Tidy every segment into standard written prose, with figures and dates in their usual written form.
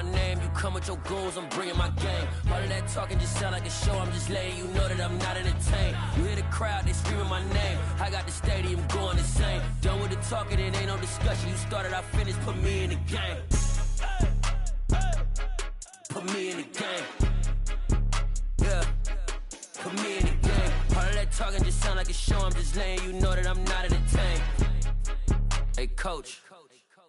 my name, you come with your goons, I'm bringing my game. All of that talking just sound like a show, I'm just letting you know that I'm not entertained. You hear the crowd, they screaming my name, I got the stadium going insane. Done with the talking, it ain't no discussion, you started, I finished, put me in the game. Put me in the game. Yeah, put me in the game. All of that talking just sound like a show, I'm just letting you know that I'm not entertained. Hey coach,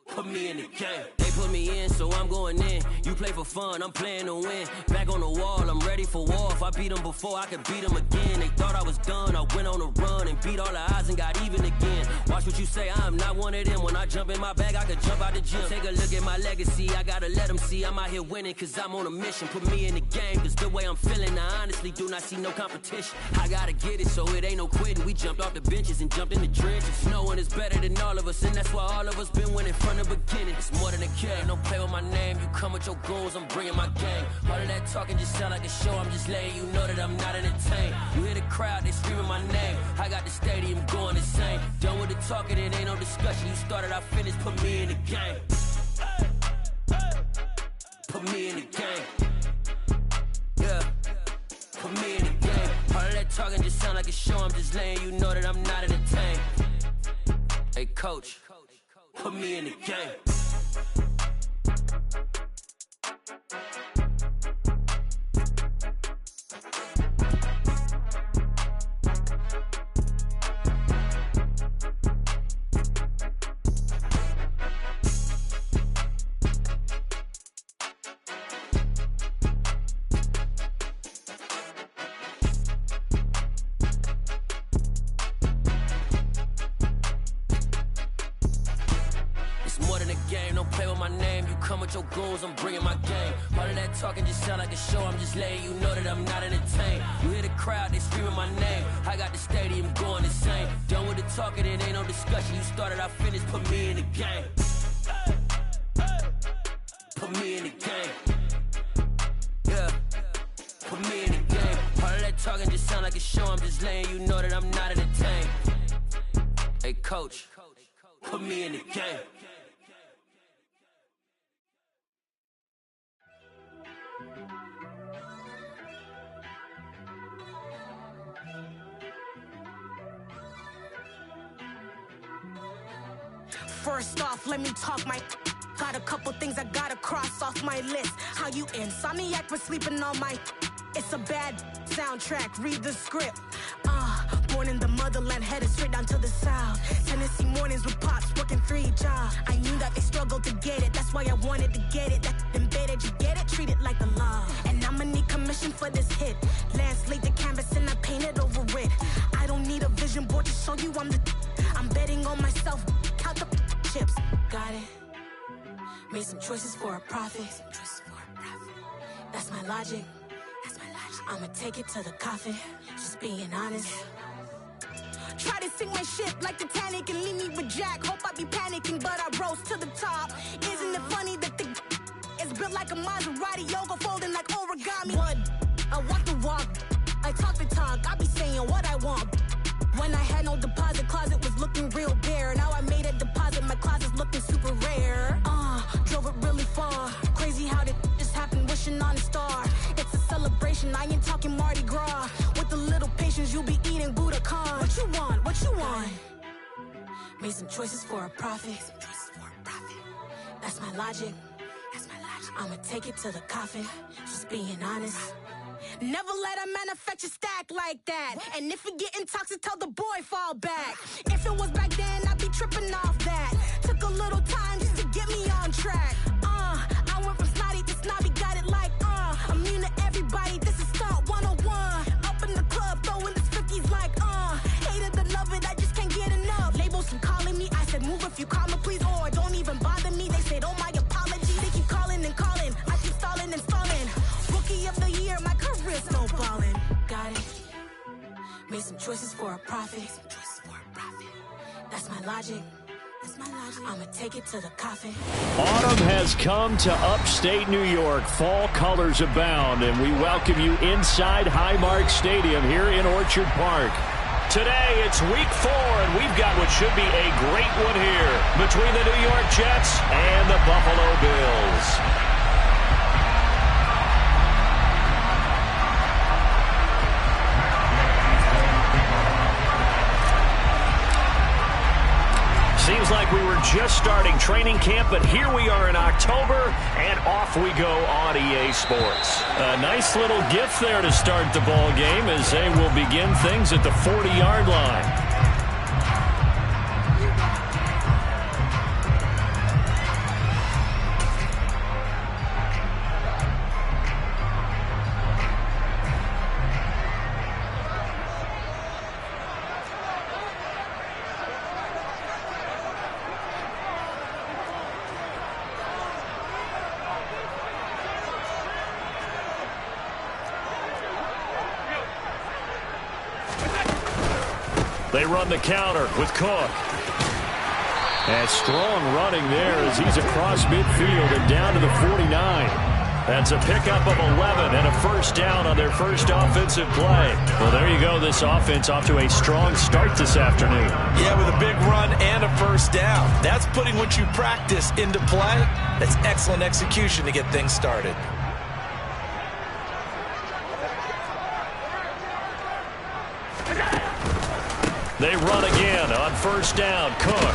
put me in the game. They put me in, so I'm going in. You play for fun, I'm playing to win. Back on the wall, I'm ready for war. If I beat them before, I could beat them again. They thought I was done, I went on a run and beat all the odds and got even again. Watch what you say, I'm not one of them. When I jump in my bag, I could jump out the gym. Take a look at my legacy, I gotta let them see I'm out here winning, cause I'm on a mission. Put me in the game, cause the way I'm feeling, I honestly do not see no competition. I gotta get it, so it ain't no quitting. We jumped off the benches and jumped in the trenches. No one is better than all of us, and that's why all of us been winning from the beginning. It's more than a game, don't play with my name. You come with your goons, I'm bringing my game. All of that talking just sound like a show, I'm just letting you know that I'm not entertained. You hear the crowd, they screaming my name, I got the stadium going insane. Done with the talking, it ain't no discussion, you started, I finished, put me in the game. Put me in the game. Yeah, put me in the game. All of that talking just sound like a show, I'm just letting you know that I'm not entertained. Hey coach, put me in the game. Your goons, I'm bringing my game. All of that talking just sound like a show, I'm just letting you know that I'm not entertained. You hear the crowd, they screaming my name, I got the stadium going insane. Done with the talking, it ain't no discussion, you started, I finished, put me in the game. Put me in the game. Yeah, put me in the game. All of that talking just sound like a show, I'm just letting you know that I'm not entertained. Hey coach, put me in the game. First off, let me talk my. Got a couple things I gotta cross off my list. How you insomniac for sleeping on my. It's a bad soundtrack, read the script. Born in the motherland, headed straight down to the south. Tennessee mornings with pops, working 3 jobs. I knew that they struggled to get it, that's why I wanted to get it. That embedded, you get it, treat it like the law. And I'ma need commission for this hit. Lance laid the canvas and I painted over it. I don't need a vision board to show you I'm the. I'm betting on myself, count the chips. Got it. Made some choices for a profit. That's my logic. I'ma take it to the coffin. Just being honest. Try to sink my ship like Titanic and leave me with Jack. Hope I be panicking, but I rose to the top. Isn't it funny that the is built like a Maserati, yoga folding like origami? What? I walk the walk, I talk the talk. I be saying what I want. When I had no deposit, closet was looking real bare. Now I made a deposit, my closet's looking super rare. Drove it really far. Crazy how did just happen, wishing on a star. It's a celebration, I ain't talking Mardi Gras. With a little patience, you'll be eating Budokan. What you want? What you want? Made some choices for a profit. That's my logic. I'ma take it to the coffin. Just being honest. Never let a manufacture stack like that. What? And if it getting toxic, tell the boy fall back. If it was back then, I'd be tripping off that. Took a little time just to get me on track. I went from snotty to snobby, got it like immune to everybody, this is stunt 101. Up in the club, throwing the 50s like hate it or love it, I just can't get enough. Labels keep calling me, I said move if you call me please, or don't even bother me. They said oh my apology, they keep calling and calling. I keep stalling and stalling. Rookie of the year, my career's snowballing. Got it. Made some choices for a profit. That's my logic. I'ma take it to the coffin. Autumn has come to upstate New York. Fall colors abound, and we welcome you inside Highmark Stadium here in Orchard Park. Today, it's week 4, and we've got what should be a great one here between the New York Jets and the Buffalo Bills. like we were just starting training camp, but here we are in October, and off we go on EA Sports. A nice little gift there to start the ball game as they will begin things at the 40-yard line. They run the counter with Cook. And strong running there as he's across midfield and down to the 49. That's a pickup of 11 and a first down on their first offensive play. Well, there you go. This offense off to a strong start this afternoon. Yeah, with a big run and a first down. That's putting what you practice into play. That's excellent execution to get things started. They run again on first down. Cook.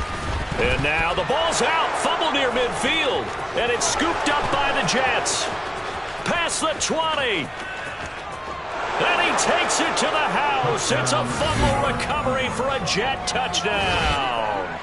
And now the ball's out. Fumble near midfield. And it's scooped up by the Jets. Past the 20. And he takes it to the house. It's a fumble recovery for a Jet touchdown.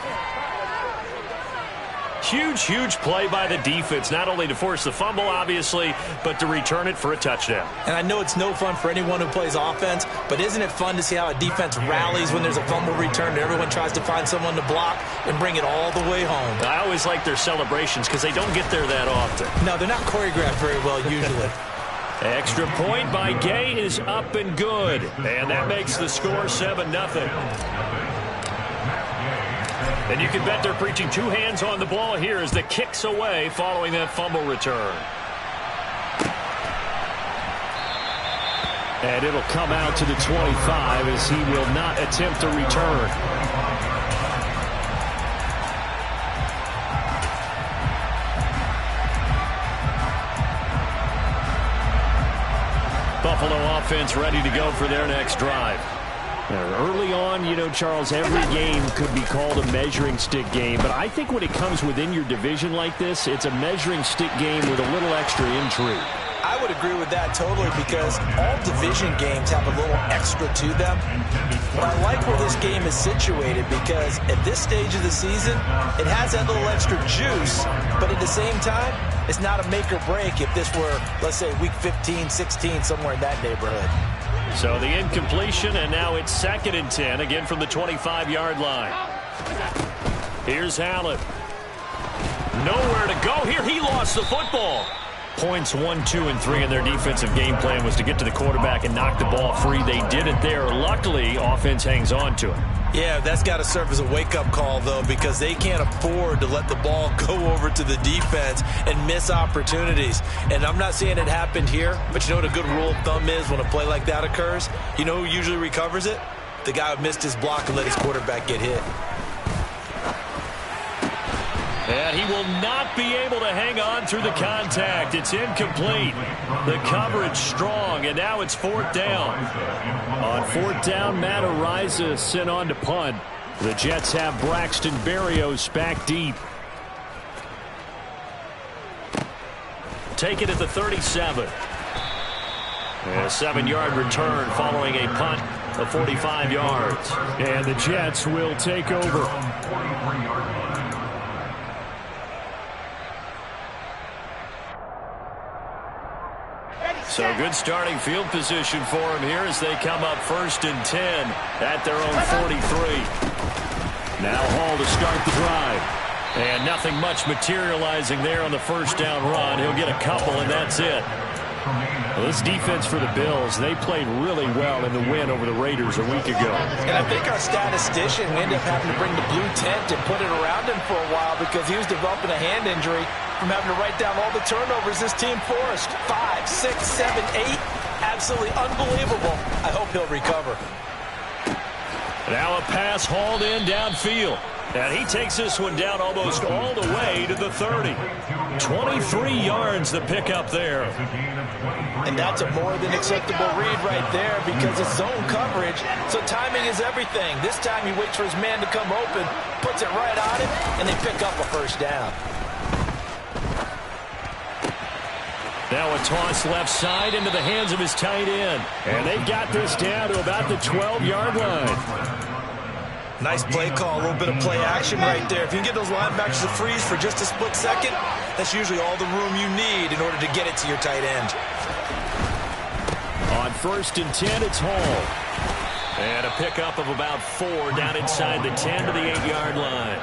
Huge play by the defense, not only to force the fumble, obviously, but to return it for a touchdown. And I know it's no fun for anyone who plays offense, but isn't it fun to see how a defense rallies when there's a fumble return and everyone tries to find someone to block and bring it all the way home? I always like their celebrations because they don't get there that often. No, they're not choreographed very well usually. Extra point by Gay is up and good. And that makes the score 7-0. And you can bet they're preaching two hands on the ball here as the kick's away following that fumble return. And it'll come out to the 25 as he will not attempt a return. Buffalo offense ready to go for their next drive. Early on, you know, Charles, every game could be called a measuring stick game, but I think when it comes within your division like this, it's a measuring stick game with a little extra intrigue. I would agree with that totally because all division games have a little extra to them. But I like where this game is situated because at this stage of the season, it has that little extra juice, but at the same time, it's not a make or break if this were, let's say, week 15, 16, somewhere in that neighborhood. So the incompletion, and now it's 2nd and 10, again from the 25-yard line. Here's Allen. Nowhere to go here. He lost the football. Points 1, 2, and 3 in their defensive game plan was to get to the quarterback and knock the ball free. They did it there. Luckily, offense hangs on to it. Yeah, that's got to serve as a wake-up call, though, because they can't afford to let the ball go over to the defense and miss opportunities. And I'm not saying it happened here, but you know what a good rule of thumb is when a play like that occurs? You know who usually recovers it? The guy who missed his block and let his quarterback get hit. And he will not be able to hang on through the contact. It's incomplete. The coverage strong, and now it's 4th down. On 4th down, Matt Araiza sent on to punt. The Jets have Braxton Berrios back deep. Take it at the 37. A 7-yard return following a punt of 45 yards. And the Jets will take over. So good starting field position for him here as they come up 1st and 10 at their own 43. Now Hall to start the drive. And nothing much materializing there on the first down run. He'll get a couple, and that's it. Well, this defense for the Bills, they played really well in the win over the Raiders a week ago. And I think our statistician ended up having to bring the blue tent and put it around him for a while because he was developing a hand injury from having to write down all the turnovers this team forced. 5, 6, 7, 8. Absolutely unbelievable. I hope he'll recover. Now a pass hauled in downfield. And he takes this one down almost all the way to the 30. 23 yards the pickup there. And that's a more than acceptable read right there because it's zone coverage, so timing is everything. This time he waits for his man to come open, puts it right on him, and they pick up a first down. Now a toss left side into the hands of his tight end. And they've got this down to about the 12-yard line. Nice play call, a little bit of play action right there. If you can get those linebackers to freeze for just a split second, that's usually all the room you need in order to get it to your tight end. On 1st and 10, it's Hall. And a pickup of about 4 down inside the 10 to the 8-yard line.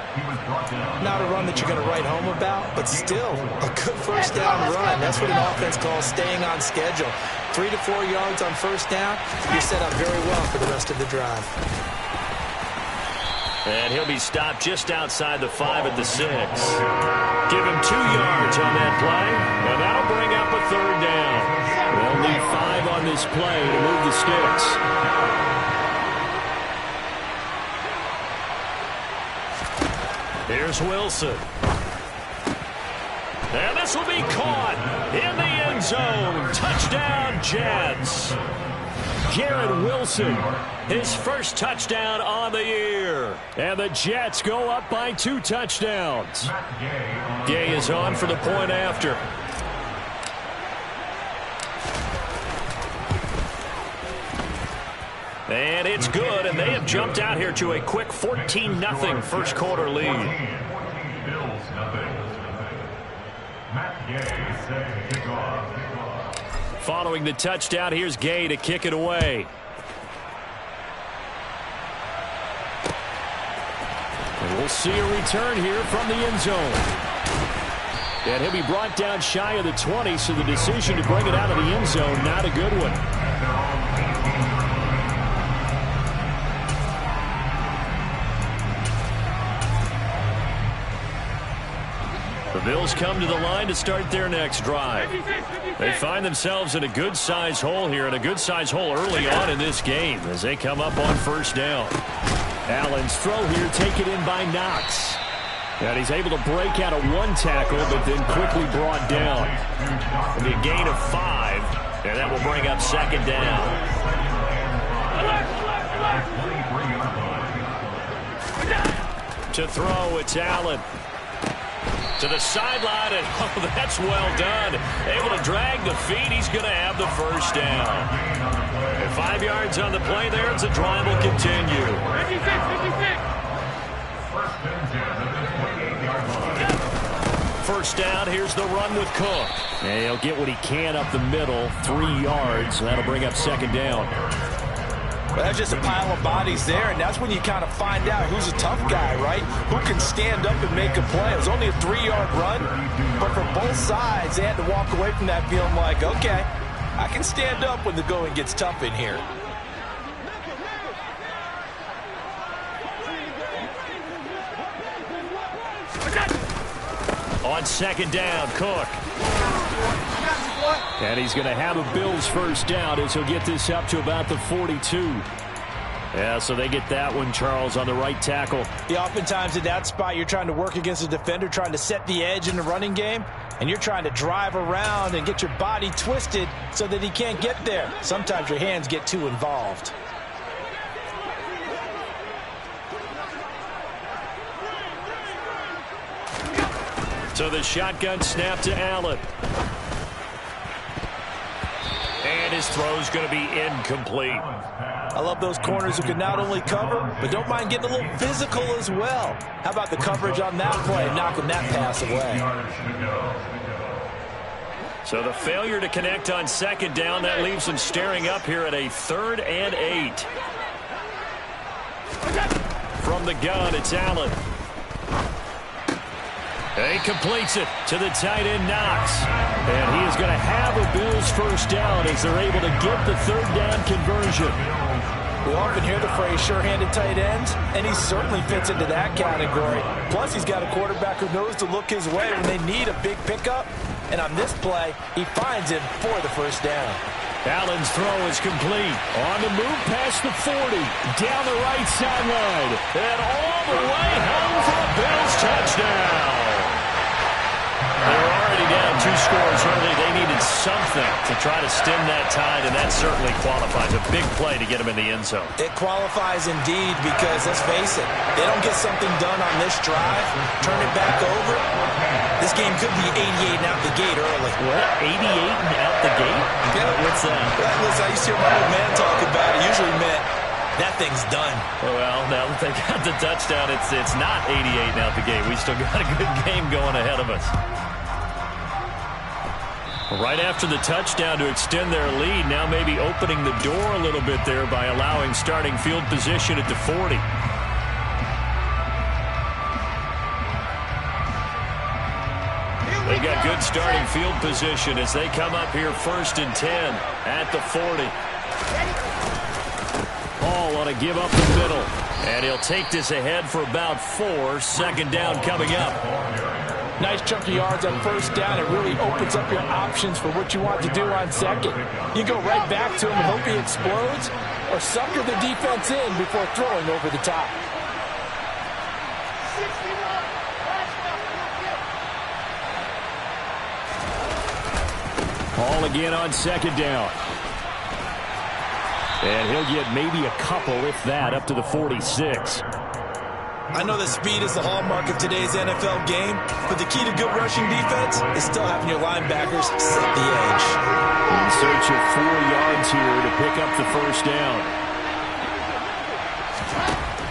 Not a run that you're going to write home about, but still a good first down run. That's what an offense calls staying on schedule. 3 to 4 yards on first down, you're set up very well for the rest of the drive. And he'll be stopped just outside the 5 at the 6. Give him 2 yards on that play, and that'll bring up a 3rd down. They'll need 5 on this play to move the sticks. Here's Wilson. And this will be caught in the end zone. Touchdown, Jets. Garrett Wilson, his first touchdown on the year. And the Jets go up by 2 touchdowns. Gay is on for the point after. And it's good, and they have jumped out here to a quick 14-0 first quarter lead. Following the touchdown, here's Gay to kick it away. And we'll see a return here from the end zone. And he'll be brought down shy of the 20, so the decision to bring it out of the end zone, not a good one. The Bills come to the line to start their next drive. They find themselves in a good-sized hole here, and a good-sized hole early on in this game as they come up on first down. Allen's throw here taken in by Knox. And he's able to break out of 1 tackle, but then quickly brought down. It'll be a gain of 5, and that will bring up 2nd down. To throw, it's Allen. To the sideline, and oh, that's well done. Able to drag the feet. He's going to have the first down. And 5 yards on the play there as the drive will continue. 1st down, here's the run with Cook. And he'll get what he can up the middle, 3 yards, and that'll bring up 2nd down. Well, that's just a pile of bodies there, and that's when you kind of find out who's a tough guy, right? Who can stand up and make a play. It was only a 3-yard run, but for both sides, they had to walk away from that feeling like, okay, I can stand up when the going gets tough in here. On 2nd down, Cook. And he's going to have a Bills first down as he'll get this up to about the 42. Yeah, so they get that one, Charles, on the right tackle. Yeah, oftentimes in that spot, you're trying to work against a defender, trying to set the edge in the running game, and you're trying to drive around and get your body twisted so that he can't get there. Sometimes your hands get too involved. So the shotgun snap to Allen. And his throw's going to be incomplete. I love those corners who can not only cover, but don't mind getting a little physical as well. How about the coverage on that play, knocking that pass away? So the failure to connect on 2nd down, that leaves them staring up here at a 3rd and 8. From the gun, it's Allen. He completes it to the tight end, Knox. And he is going to have a Bills first down as they're able to get the 3rd down conversion. We often hear the phrase sure-handed tight ends, and he certainly fits into that category. Plus, he's got a quarterback who knows to look his way when they need a big pickup. And on this play, he finds him for the first down. Allen's throw is complete. On the move past the 40. Down the right sideline. And all the way home for a Bills touchdown. They were already down 2 scores early. They needed something to try to stem that tide, and that certainly qualifies. A big play to get them in the end zone. It qualifies indeed because, let's face it, they don't get something done on this drive, turn it back over, this game could be 88 and out the gate early. What? 88 and out the gate? Yeah. What's that? Listen, I used to hear my old man talk about it. Usually meant that thing's done. Well, now that they got the touchdown, it's not 88 and out the gate. We still got a good game going ahead of us. Right after the touchdown to extend their lead, now maybe opening the door a little bit there by allowing starting field position at the 40. They've got good starting field position as they come up here 1st and 10 at the 40. Ball on a give up the middle. And he'll take this ahead for about 4. Second down coming up. Nice chunk of yards on 1st down. It really opens up your options for what you want to do on 2nd. You go right back to him and hope he explodes, or sucker the defense in before throwing over the top. Ball again on 2nd down. And he'll get maybe a couple, if that, up to the 46. I know that speed is the hallmark of today's NFL game, but the key to good rushing defense is still having your linebackers set the edge. In search of 4 yards here to pick up the 1st down.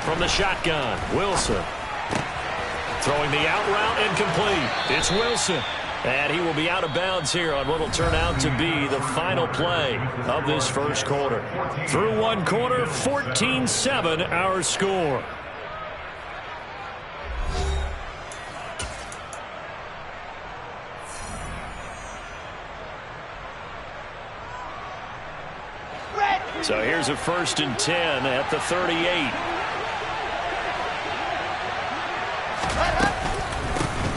From the shotgun, Wilson. Throwing the out route incomplete. It's Wilson. And he will be out of bounds here on what will turn out to be the final play of this 1st quarter. Through 1 quarter, 14-7 our score. So here's a 1st and 10 at the 38.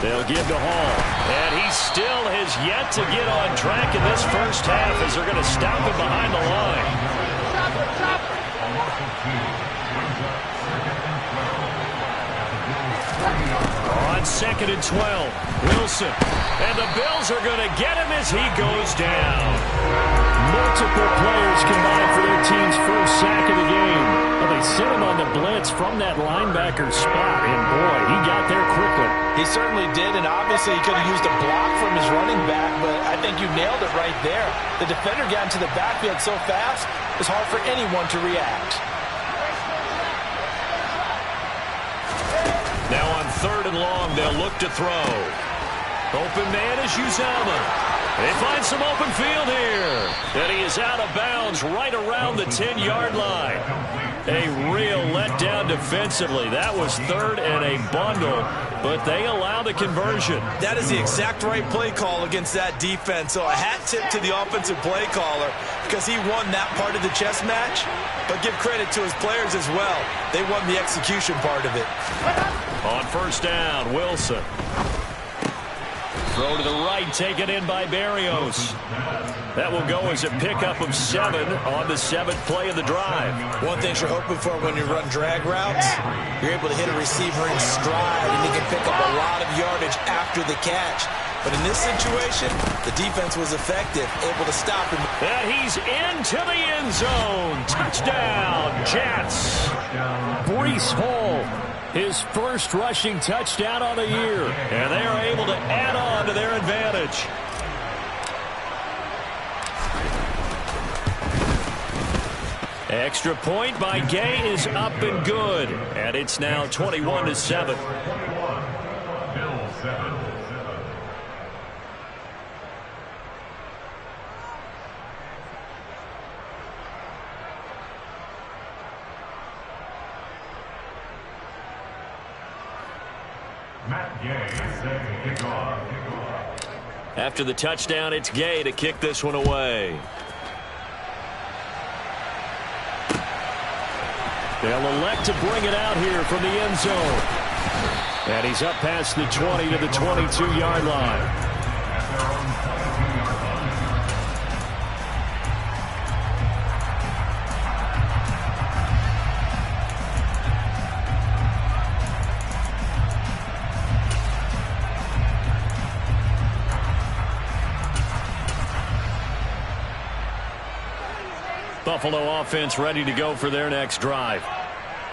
They'll give to Hall. And he still has yet to get on track in this 1st half as they're going to stop him behind the line. On 2nd and 12, Wilson. And the Bills are going to get him as he goes down. Multiple players combined for their team's 1st sack of the game. Well, they sent him on the blitz from that linebacker spot, and boy, he got there quickly. He certainly did, and obviously he could have used a block from his running back, but I think you nailed it right there. The defender got into the backfield so fast, it's hard for anyone to react. Now on 3rd and long, they'll look to throw. Open man is Uzomah. They find some open field here. And he is out of bounds right around the 10-yard line. A real letdown defensively. That was 3rd and a bundle, but they allow the conversion. That is the exact right play call against that defense. So a hat tip to the offensive play caller because he won that part of the chess match. But give credit to his players as well. They won the execution part of it. On 1st down, Wilson. Throw to the right, taken in by Berrios. That will go as a pickup of 7 on the 7th play of the drive. One thing you're hoping for when you run drag routes, you're able to hit a receiver in stride, and he can pick up a lot of yardage after the catch. But in this situation, the defense was effective, able to stop him. And he's into the end zone. Touchdown, Jets. Breece Hall. His 1st rushing touchdown on the year. And they are able to add on to their advantage. Extra point by Gay is up and good. And it's now 21-7. After the touchdown, it's Gay to kick this one away. They'll elect to bring it out here from the end zone. And he's up past the 20 to the 22-yard line. Buffalo offense ready to go for their next drive.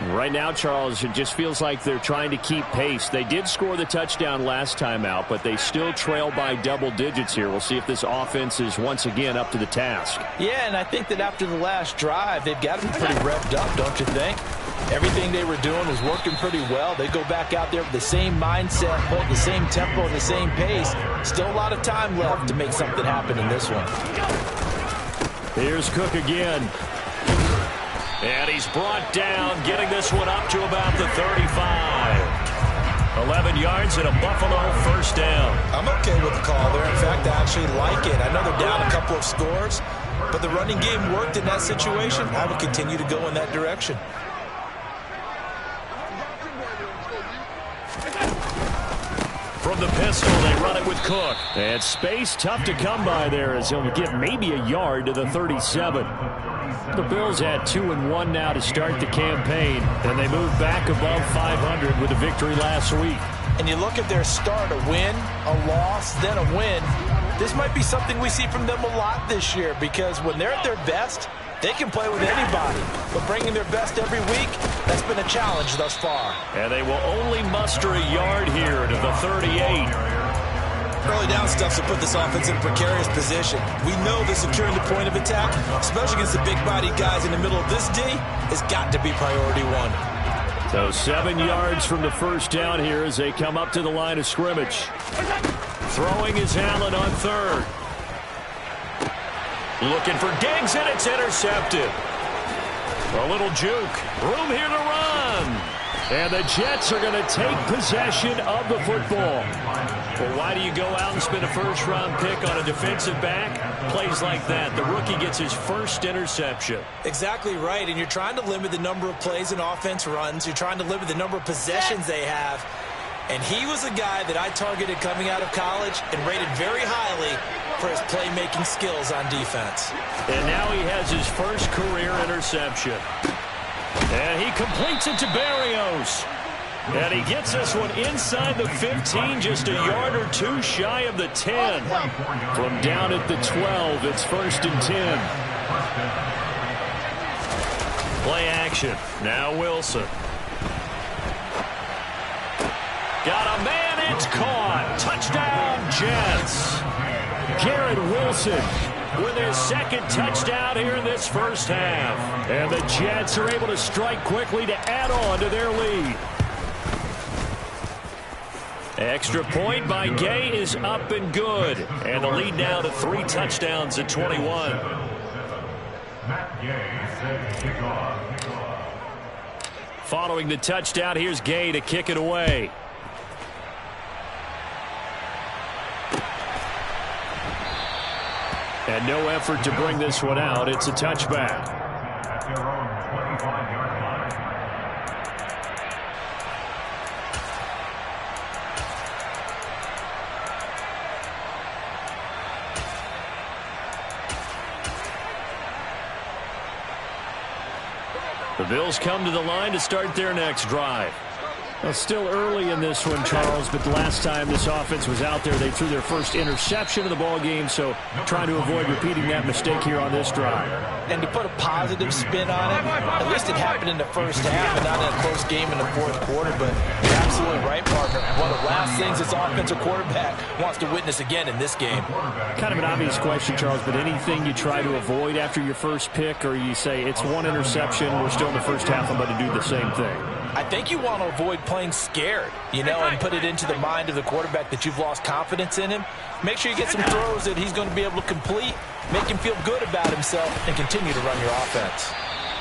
Right now, Charles, it just feels like they're trying to keep pace. They did score the touchdown last time out, but they still trail by double digits here. We'll see if this offense is once again up to the task. Yeah, and I think that after the last drive, they've got to be pretty revved up, don't you think? Everything they were doing was working pretty well. They go back out there with the same mindset, hold the same tempo, and the same pace. Still a lot of time left to make something happen in this one. Here's Cook again. And he's brought down, getting this one up to about the 35. 11 yards and a Buffalo first down. I'm okay with the call there. In fact, I actually like it. I know they're down a couple of scores, but the running game worked in that situation. I would continue to go in that direction. From the pistol, they run it with Cook. And space tough to come by there as he'll get maybe a yard to the 37. The Bills had 2-1 now to start the campaign, and they moved back above 500 with a victory last week. And you look at their start, a win, a loss, then a win. This might be something we see from them a lot this year, because when they're at their best, they can play with anybody. But bringing their best every week, that's been a challenge thus far. And they will only muster a yard here to the 38. Early down stuff to put this offense in a precarious position. We know that securing the point of attack, especially against the big-bodied guys in the middle of this D, has got to be priority one. So 7 yards from the first down here as they come up to the line of scrimmage. Throwing is Allen on third. Looking for Diggs, and it's intercepted. A little juke. Room here to run. And the Jets are going to take possession of the football. Well, why do you go out and spend a first-round pick on a defensive back? Plays like that. The rookie gets his first interception. Exactly right, and you're trying to limit the number of plays an offense runs. You're trying to limit the number of possessions they have. And he was a guy that I targeted coming out of college and rated very highly for his playmaking skills on defense. And now he has his first career interception. And he completes it to Berrios. And he gets this one inside the 15, just a yard or two shy of the 10. From down at the 12, it's 1st and 10. Play action. Now Wilson. Got a man, it's caught. Touchdown, Jets. Garrett Wilson with his second touchdown here in this first half. And the Jets are able to strike quickly to add on to their lead. Extra point by Gay is up and good. And the lead now to 3 touchdowns at 21. Following the touchdown, here's Gay to kick it away. And no effort to bring this one out. It's a touchback. The Bills come to the line to start their next drive. Well, still early in this one, Charles, but the last time this offense was out there, they threw their first interception of the ball game, so trying to avoid repeating that mistake here on this drive. And to put a positive spin on it, at least it happened in the first half and not in a close game in the fourth quarter, but you're absolutely right, partner. One of the last things this offensive quarterback wants to witness again in this game. Kind of an obvious question, Charles, but anything you try to avoid after your first pick, or you say it's one interception, we're still in the first half, I'm going to do the same thing? I think you want to avoid playing scared, you know, and put it into the mind of the quarterback that you've lost confidence in him. Make sure you get some throws that he's going to be able to complete, make him feel good about himself, and continue to run your offense.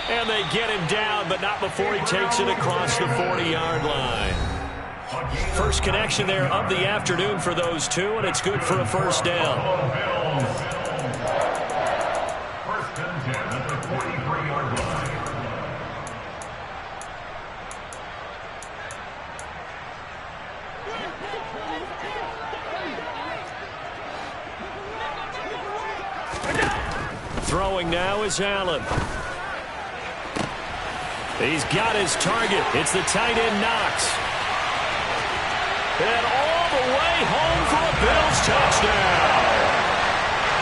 And they get him down, but not before he takes it across the 40-yard line. First connection there of the afternoon for those two, and it's good for a first down. First and 10 at the 43-yard line. Throwing now is Allen. He's got his target. It's the tight end Knox. And all the way home for a Bills touchdown.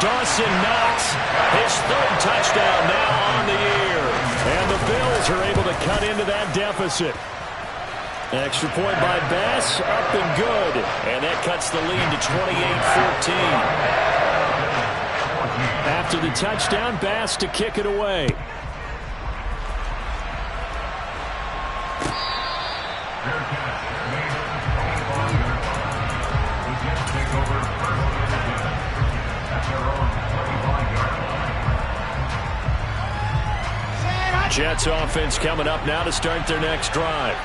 Dawson Knox, his third touchdown now on the year. And the Bills are able to cut into that deficit. Extra point by Bass, up and good. And that cuts the lead to 28-14. After the touchdown, Bass to kick it away. Jets offense coming up now to start their next drive.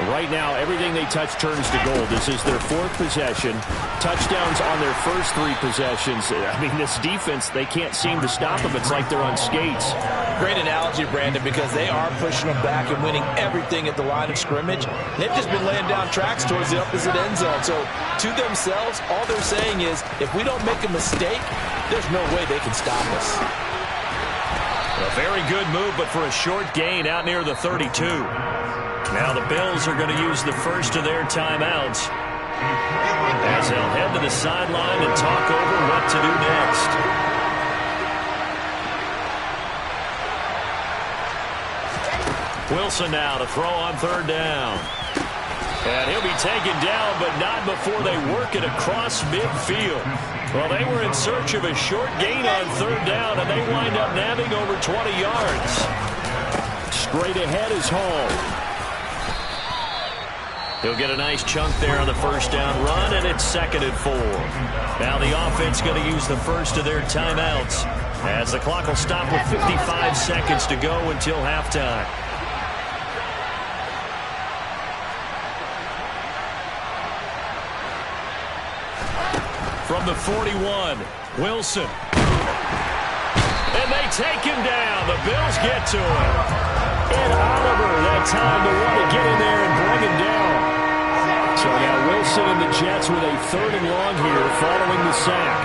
Right now, everything they touch turns to gold. This is their fourth possession. Touchdowns on their first three possessions. I mean, this defense, they can't seem to stop them. It's like they're on skates. Great analogy, Brandon, because they are pushing them back and winning everything at the line of scrimmage. They've just been laying down tracks towards the opposite end zone. So, to themselves, all they're saying is, if we don't make a mistake, there's no way they can stop us. A very good move, but for a short gain out near the 32. Now the Bills are going to use the first of their timeouts as they'll head to the sideline and talk over what to do next. Wilson now to throw on third down. And he'll be taken down, but not before they work it across midfield. Well, they were in search of a short gain on third down, and they wind up nabbing over 20 yards. Straight ahead is Hall. He'll get a nice chunk there on the first down run, and it's 2nd and 4. Now the offense going to use the first of their timeouts as the clock will stop with 55 seconds to go until halftime. From the 41, Wilson. And they take him down. The Bills get to him. And Oliver, that time to want to get in there and bring him down. So now Wilson and the Jets with a 3rd and long here following the sack.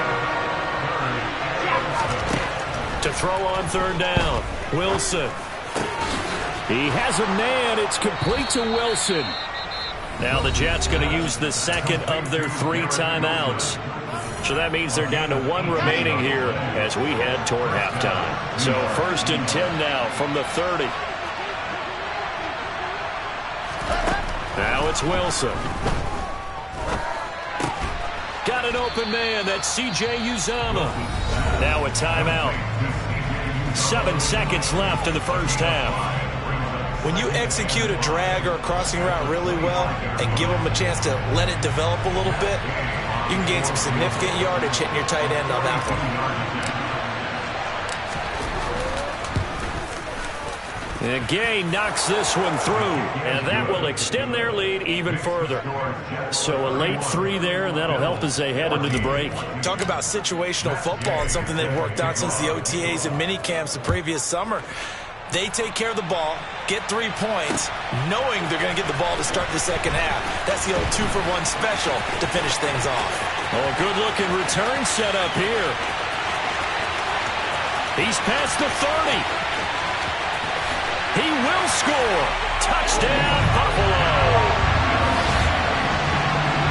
To throw on third down, Wilson. He has a man. It's complete to Wilson. Now the Jets going to use the second of their 3 timeouts. So that means they're down to 1 remaining here as we head toward halftime. So 1st and 10 now from the 30. Now it's Wilson. Got an open man. That's C.J. Uzomah. Now a timeout. 7 seconds left in the first half. When you execute a drag or a crossing route really well and give them a chance to let it develop a little bit, you can gain some significant yardage hitting your tight end on that one. And Gay knocks this one through, and that will extend their lead even further. So a late 3 there, and that'll help as they head into the break. Talk about situational football and something they've worked on since the OTAs and mini camps the previous summer. They take care of the ball, get 3 points, knowing they're going to get the ball to start the second half. That's the old 2-for-1 special to finish things off. Oh, good-looking return set up here. He's past the 30. He will score. Touchdown, Buffalo.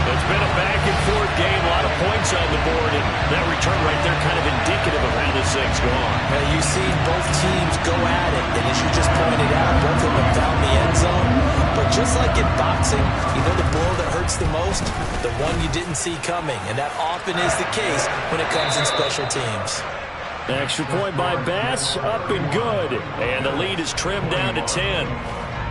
It's been a back-and-forth game, a lot of points on the board, and that return right there kind of indicative of how this thing's gone. Now, you see both teams go at it, and as you just pointed out, both of them found the end zone. But just like in boxing, you know the blow that hurts the most? The one you didn't see coming, and that often is the case when it comes in special teams. Extra point by Bass, up and good. And the lead is trimmed down to 10.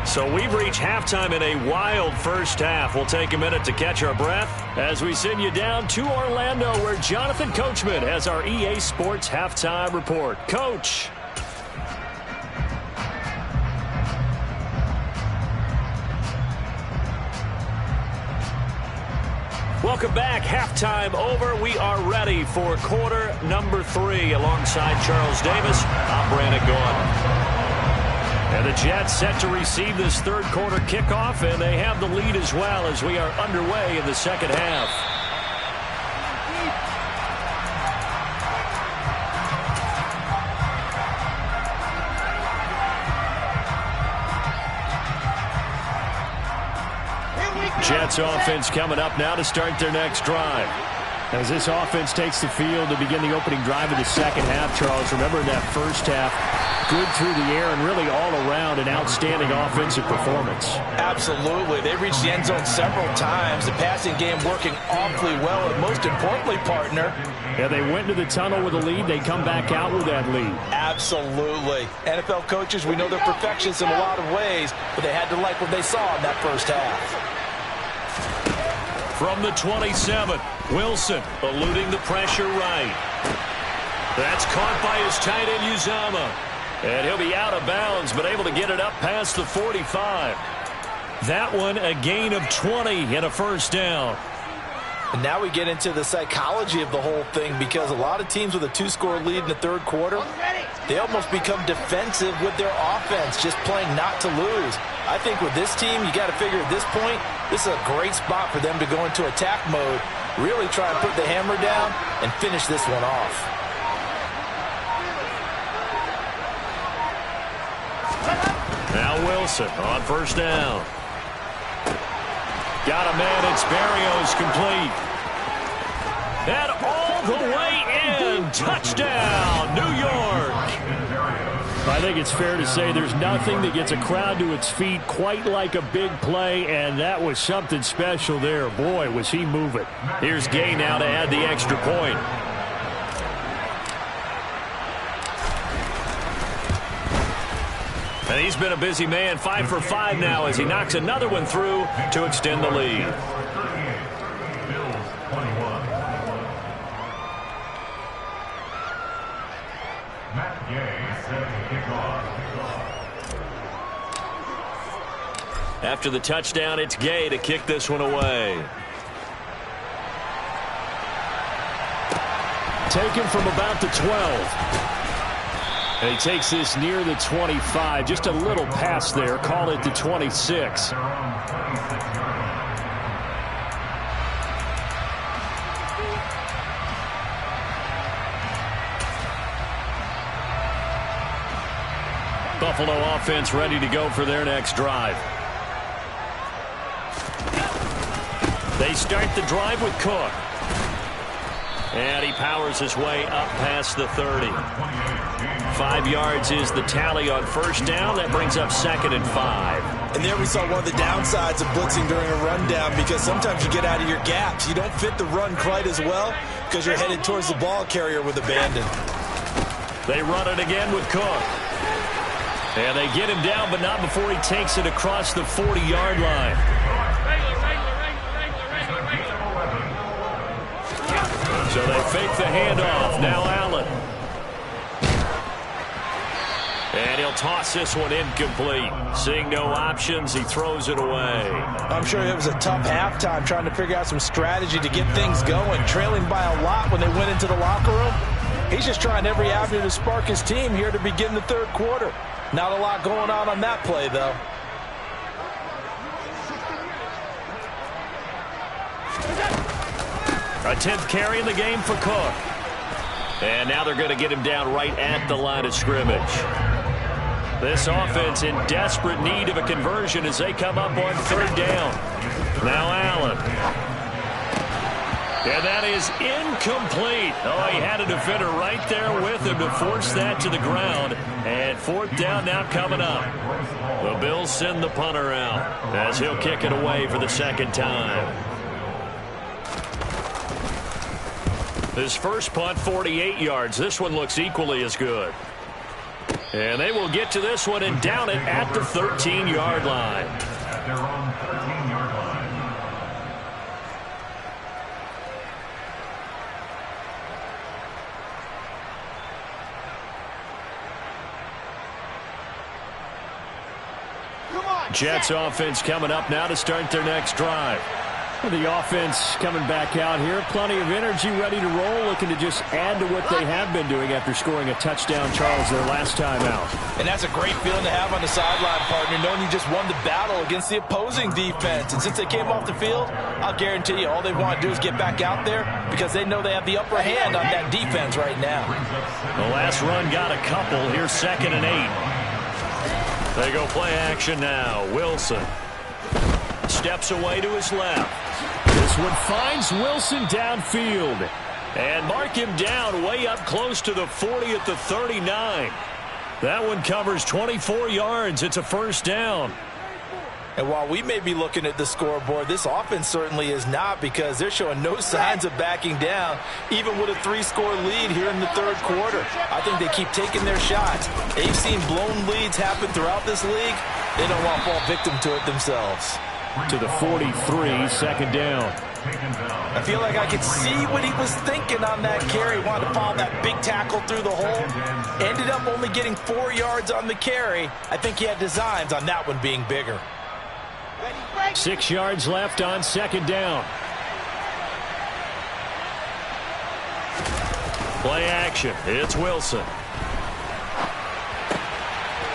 So we've reached halftime in a wild first half. We'll take a minute to catch our breath as we send you down to Orlando, where Jonathan Coachman has our EA Sports Halftime Report. Coach. Welcome back. Halftime over. We are ready for quarter number 3 alongside Charles Davis. I'm Brandon Gaudin. And the Jets set to receive this third quarter kickoff, and they have the lead as well as we are underway in the second half. Jets offense coming up now to start their next drive. As this offense takes the field to begin the opening drive of the second half, Charles, remember that first half, good through the air and really all around an outstanding offensive performance. Absolutely. They reached the end zone several times. The passing game working awfully well, and most importantly, partner. Yeah, they went to the tunnel with a lead. They come back out with that lead. Absolutely. NFL coaches, we know they're perfectionists in a lot of ways, but they had to like what they saw in that first half. From the 27, Wilson eluding the pressure right. That's caught by his tight end, Uzomah. And he'll be out of bounds, but able to get it up past the 45. That one, a gain of 20 and a first down. And now we get into the psychology of the whole thing, because a lot of teams with a 2-score lead in the third quarter, they almost become defensive with their offense, just playing not to lose. I think with this team, you got to figure at this point, this is a great spot for them to go into attack mode, really try and put the hammer down and finish this one off. Now Wilson on first down. Got a man, it's Berrios, complete. And all the way in, touchdown, New York. I think it's fair to say there's nothing that gets a crowd to its feet quite like a big play, and that was something special there. Boy, was he moving. Here's Gay now to add the extra point. And he's been a busy man, 5 for 5 now as he knocks another one through to extend the lead. After the touchdown, it's Gay to kick this one away. Taken from about the 12. And he takes this near the 25. Just a little pass there. Call it the 26. Buffalo offense ready to go for their next drive. They start the drive with Cook. And he powers his way up past the 30. 5 yards is the tally on first down. That brings up 2nd and 5. And there we saw one of the downsides of blitzing during a rundown, because sometimes you get out of your gaps. You don't fit the run quite as well because you're headed towards the ball carrier with abandon. They run it again with Cook. And they get him down, but not before he takes it across the 40-yard line. So they fake the handoff. Now Allen. And he'll toss this one incomplete. Seeing no options, he throws it away. I'm sure it was a tough halftime trying to figure out some strategy to get things going. Trailing by a lot when they went into the locker room. He's just trying every avenue to spark his team here to begin the third quarter. Not a lot going on that play, though. A 10th carry in the game for Cook. And now they're going to get him down right at the line of scrimmage. This offense in desperate need of a conversion as they come up on third down. Now Allen. And that is incomplete. Oh, he had a defender right there with him to force that to the ground. And fourth down now coming up. The Bills send the punter out as he'll kick it away for the second time. His first punt, 48 yards. This one looks equally as good. And they will get to this one and down it at the 13-yard line. At their own 13-yard line. Jets offense coming up now to start their next drive. The offense coming back out here. Plenty of energy, ready to roll, looking to just add to what they have been doing after scoring a touchdown, Charles, their last time out. And that's a great feeling to have on the sideline, partner, knowing you just won the battle against the opposing defense. And since they came off the field, I'll guarantee you all they want to do is get back out there because they know they have the upper hand on that defense right now. The last run got a couple. Here's 2nd and 8. They go play action now. Wilson. steps away to his left. This one finds Wilson downfield. And mark him down way up close to the 40 at the 39. That one covers 24 yards. It's a first down. And while we may be looking at the scoreboard, this offense certainly is not, because they're showing no signs of backing down, even with a 3-score lead here in the third quarter. I think they keep taking their shots. They've seen blown leads happen throughout this league. They don't want to fall victim to it themselves. To the 43, second down. I feel like I could see what he was thinking on that carry. Wanted to follow that big tackle through the hole. Ended up only getting 4 yards on the carry. I think he had designs on that one being bigger. 6 yards left on second down. Play action. It's Wilson.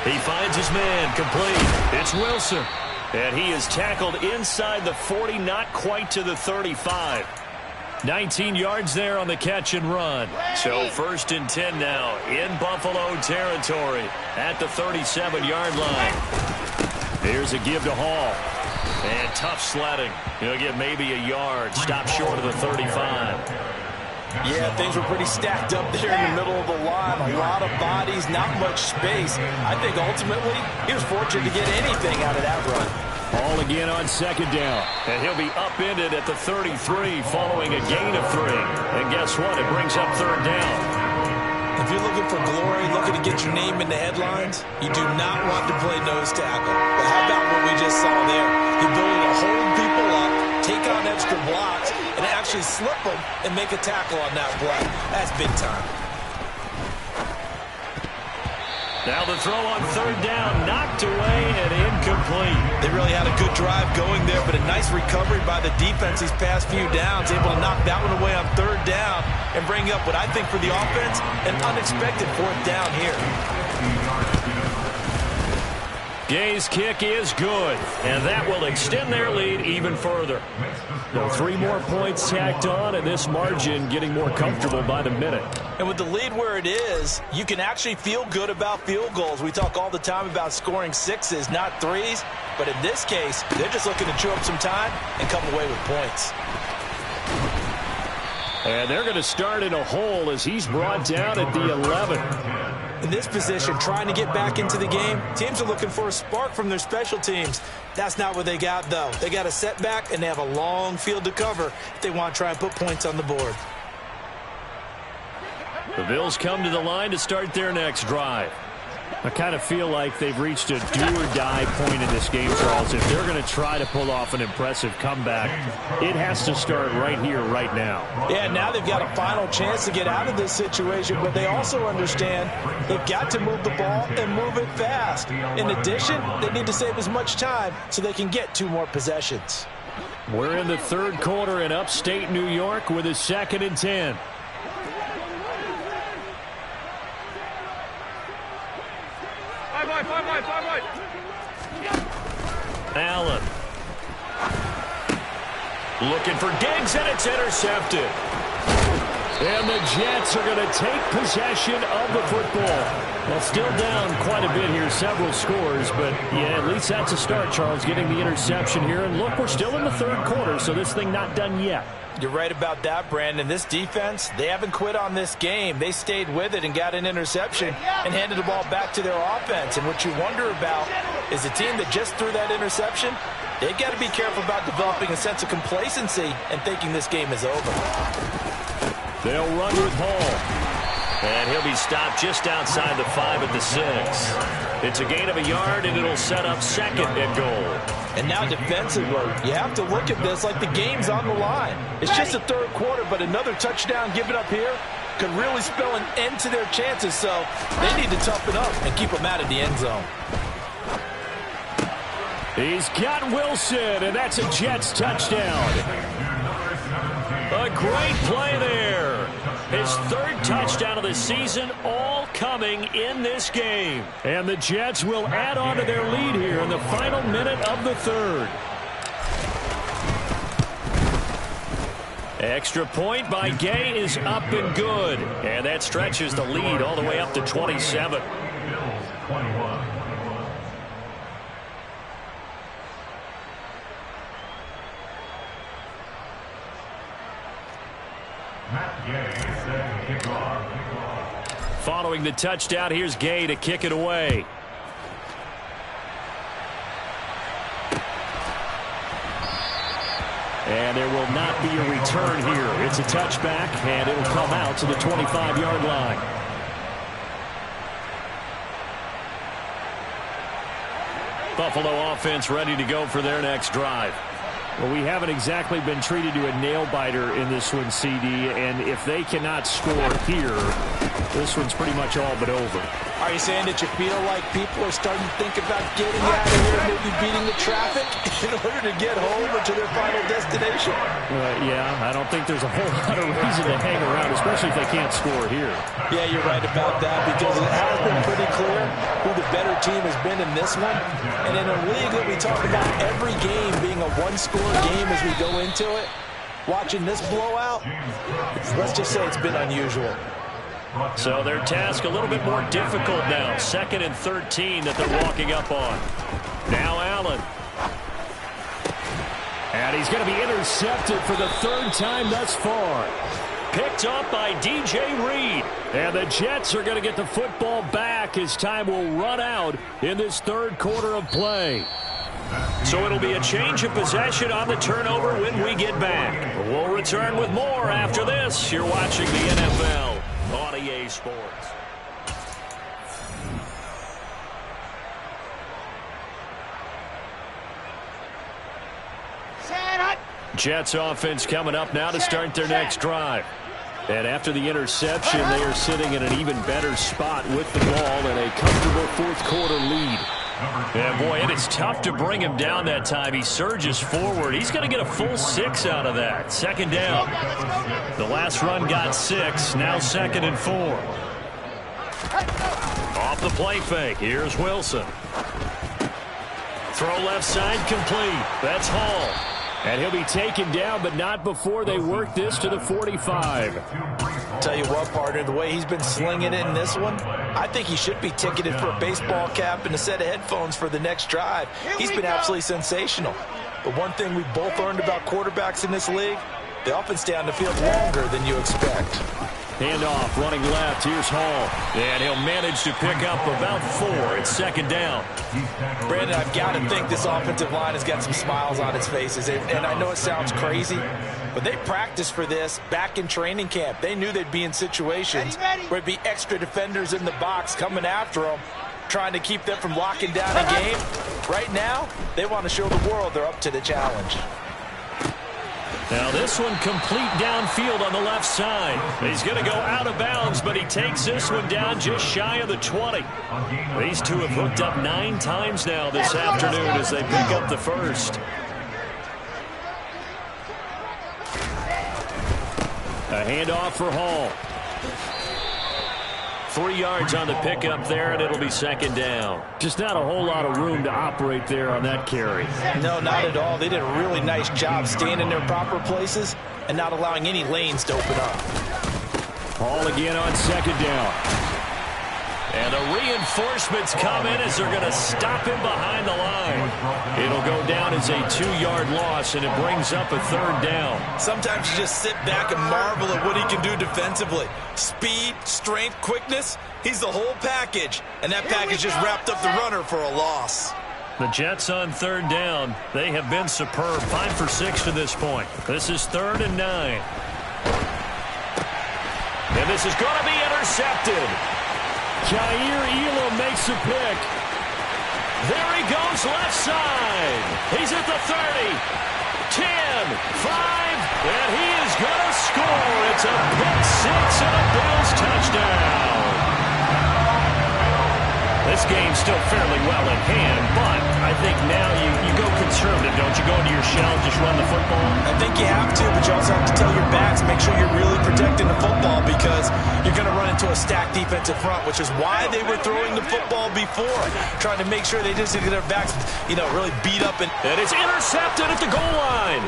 He finds his man, complete. It's Wilson. And he is tackled inside the 40, not quite to the 35. 19 yards there on the catch and run. So first and 10 now in Buffalo territory at the 37-yard line. Here's a give to Hall. And tough sledding. He'll get maybe a yard. Stop short of the 35. Yeah, things were pretty stacked up there in the middle of the line. A lot of bodies, not much space. I think ultimately he was fortunate to get anything out of that run. All again on second down. And he'll be upended at the 33 following a gain of 3. And guess what? It brings up third down. If you're looking for glory, looking to get your name in the headlines, you do not want to play nose tackle. But how about what we just saw there? The ability to hold people up, take on extra blocks, and actually slip them and make a tackle on that play. That's big time. Now the throw on third down, knocked away and incomplete. They really had a good drive going there, but a nice recovery by the defense these past few downs, able to knock that one away on third down and bring up what I think for the offense, an unexpected fourth down here. Gay's kick is good, and that will extend their lead even further. Now 3 more points tacked on, and this margin getting more comfortable by the minute. And with the lead where it is, you can actually feel good about field goals. We talk all the time about scoring 6s, not 3s. But in this case, they're just looking to chew up some time and come away with points. And they're going to start in a hole as he's brought down at the 11. In this position, trying to get back into the game, teams are looking for a spark from their special teams. That's not what they got, though. They got a setback, and they have a long field to cover if they want to try and put points on the board. The Bills come to the line to start their next drive. I kind of feel like they've reached a do-or-die point in this game, Charles. If they're going to try to pull off an impressive comeback, it has to start right here, right now. Yeah, now they've got a final chance to get out of this situation, but they also understand they've got to move the ball and move it fast. In addition, they need to save as much time so they can get 2 more possessions. We're in the third quarter in upstate New York with a 2nd and 10. Allen. Looking for Diggs, and it's intercepted. And the Jets are going to take possession of the football. Well, still down quite a bit here, several scores, but yeah, at least that's a start, Charles, getting the interception here. And look, we're still in the third quarter, so this thing not done yet. You're right about that, Brandon. This defense, they haven't quit on this game. They stayed with it and got an interception and handed the ball back to their offense. And what you wonder about is a team that just threw that interception, they've got to be careful about developing a sense of complacency and thinking this game is over. They'll run with Hall. And he'll be stopped just outside the 5 at the 6. It's a gain of a yard, and it'll set up 2nd and goal. And now defensively, you have to look at this like the game's on the line. It's just a third quarter, but another touchdown given up here could really spell an end to their chances. So they need to toughen up and keep them out of the end zone. He's got Wilson, and that's a Jets touchdown. A great play there. His 3rd touchdown of the season, all coming in this game. And the Jets will add on to their lead here in the final minute of the 3rd. Extra point by Gay is up and good. And that stretches the lead all the way up to 27. Following the touchdown, here's Gay to kick it away. And there will not be a return here. It's a touchback, and it'll come out to the 25-yard line. Buffalo offense ready to go for their next drive. Well, we haven't exactly been treated to a nail-biter in this one, CD, and if they cannot score here, this one's pretty much all but over. Are you saying that you feel like people are starting to think about getting out of here, maybe beating the traffic in order to get home or to their final destination? Yeah, I don't think there's a whole lot of reason to hang around, especially if they can't score here. Yeah, you're right about that, because it has been pretty clear who the better team has been in this one. And in a league that we talk about every game being a one-score game as we go into it, watching this blowout, let's just say it's been unusual. So their task a little bit more difficult now. 2nd and 13 that they're walking up on. Now Allen. And he's going to be intercepted for the 3rd time thus far. Picked up by DJ Reed. And the Jets are going to get the football back as time will run out in this 3rd quarter of play. So it'll be a change of possession on the turnover when we get back. We'll return with more after this. You're watching the NFL on EA Sports. Jets offense coming up now to start their next drive. And after the interception, they are sitting in an even better spot with the ball and a comfortable 4th quarter lead. And boy, it is tough to bring him down that time. He surges forward. He's going to get a full 6 out of that. 2nd down. The last run got 6. Now 2nd and 4. Off the play fake. Here's Wilson. Throw left side complete. That's Hall. And he'll be taken down, but not before they work this to the 45. Tell you what, partner, the way he's been slinging it in this one, I think he should be ticketed for a baseball cap and a set of headphones for the next drive. He's been absolutely sensational. But one thing we both learned about quarterbacks in this league, they often stay on the field longer than you expect. Handoff, running left. Here's Hall. And he'll manage to pick up about 4. It's 2nd down. Brandon, I've got to think this offensive line has got some smiles on its faces. And I know it sounds crazy, but they practiced for this back in training camp. They knew they'd be in situations where it'd be extra defenders in the box coming after them, trying to keep them from locking down a game. Right now, they want to show the world they're up to the challenge. Now this one complete downfield on the left side. He's going to go out of bounds, but he takes this one down just shy of the 20. These two have hooked up 9 times now this afternoon as they pick up the first. A handoff for Hall. 3 yards on the pickup there, and it'll be 2nd down. Just not a whole lot of room to operate there on that carry. No, not at all. They did a really nice job staying in their proper places and not allowing any lanes to open up. Hall again on 2nd down. And the reinforcements come in as they're going to stop him behind the line. It'll go down as a 2-yard loss, and it brings up a 3rd down. Sometimes you just sit back and marvel at what he can do defensively. Speed, strength, quickness, he's the whole package. And that package just wrapped up the runner for a loss. The Jets on 3rd down. They have been superb. 5 for 6 to this point. This is 3rd and 9. And this is going to be intercepted. Jair Elam makes a pick. There he goes left side. He's at the 30, 10, 5, and he is going to score. It's a pick 6 and a Bills touchdown. This game's still fairly well in hand, but I think now you go conservative, don't you? Go into your shell, just run the football? I think you have to, but you also have to tell your backs, make sure you're really protecting the football because you're going to run into a stacked defensive front, which is why they were throwing the football before, trying to make sure they just get their backs, really beat up. And it's intercepted at the goal line.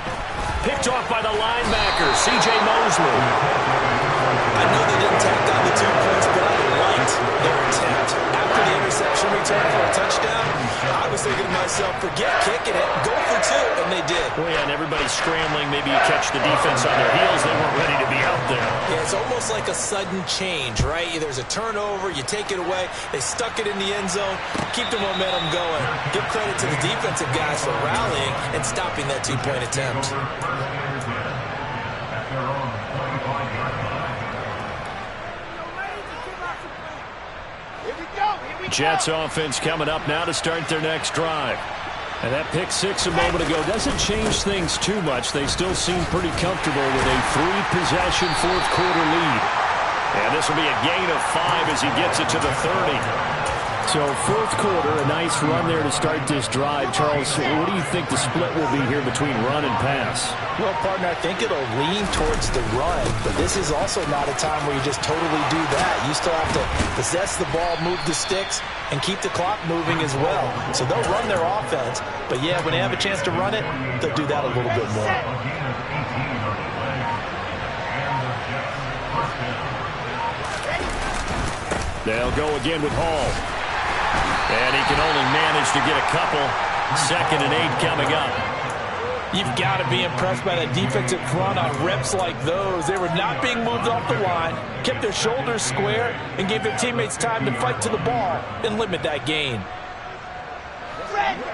Picked off by the linebacker, C.J. Mosley. I know they didn't tack down the 2 points, but I liked their attempt. After the interception return for a touchdown, I was thinking to myself, forget kicking it, go for 2, and they did. Well, yeah, and everybody's scrambling. Maybe you catch the defense on their heels. They weren't ready to be out there. Yeah, it's almost like a sudden change, right? There's a turnover, you take it away, they stuck it in the end zone, keep the momentum going. Give credit to the defensive guys for rallying and stopping that 2-point attempt. Jets offense coming up now to start their next drive. And that pick 6 a moment ago doesn't change things too much. They still seem pretty comfortable with a 3-possession fourth-quarter lead. And this will be a gain of 5 as he gets it to the 30. So fourth quarter, a nice run there to start this drive. Charles, what do you think the split will be here between run and pass? Well, partner, I think it'll lean towards the run, but this is also not a time where you just totally do that. You still have to possess the ball, move the sticks, and keep the clock moving as well. So they'll run their offense, but yeah, when they have a chance to run it, they'll do that a little bit more. They'll go again with Hall. And he can only manage to get a couple. 2nd and 8 coming up. You've got to be impressed by the defensive front on reps like those. They were not being moved off the line, kept their shoulders square, and gave their teammates time to fight to the ball and limit that gain.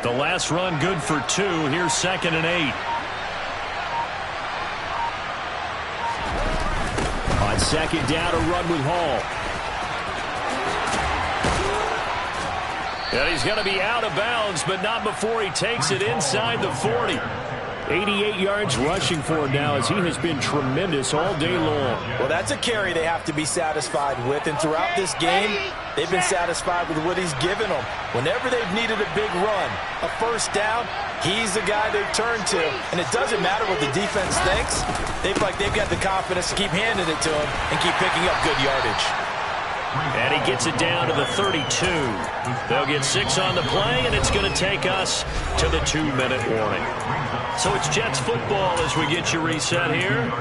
The last run good for 2. Here's 2nd and 8. On 2nd down, a run with Hall. And he's going to be out of bounds, but not before he takes it inside the 40. 88 yards rushing for him now as he has been tremendous all day long. Well, that's a carry they have to be satisfied with, and throughout this game, they've been satisfied with what he's given them. Whenever they've needed a big run, a first down, he's the guy they've turned to. And it doesn't matter what the defense thinks. They feel like they've got the confidence to keep handing it to him and keep picking up good yardage. And he gets it down to the 32. They'll get 6 on the play, and it's going to take us to the 2-minute warning. So it's Jets football as we get you reset here.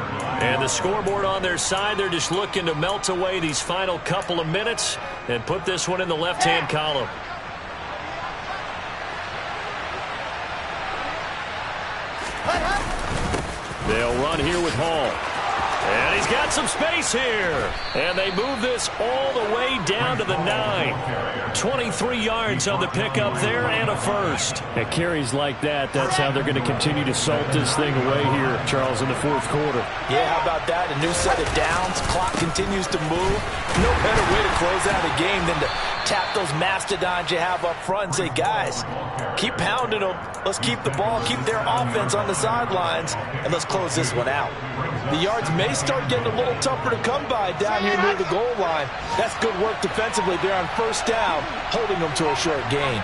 And the scoreboard on their side, they're just looking to melt away these final couple of minutes and put this one in the left-hand column. They'll run here with Hall. And he's got some space here. And they move this all the way down to the 9. 23 yards on the pickup there and a first. At carries like that, that's how they're going to continue to salt this thing away here, Charles, in the fourth quarter. Yeah, how about that? A new set of downs. Clock continues to move. No better way to close out a game than to tap those mastodons you have up front and say, guys, keep pounding them. Let's keep the ball, keep their offense on the sidelines, and let's close this one out. The yards may start getting a little tougher to come by down here near the goal line. That's good work defensively there on first down, holding them to a short gain.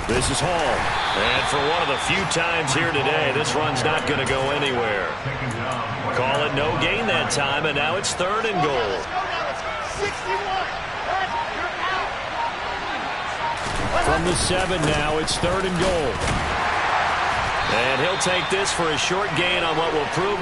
This is Hall. And for one of the few times here today, this run's not going to go anywhere. Call it no gain that time, and now it's 3rd and goal. From the 7 now, it's 3rd and goal. And he'll take this for a short gain on what will prove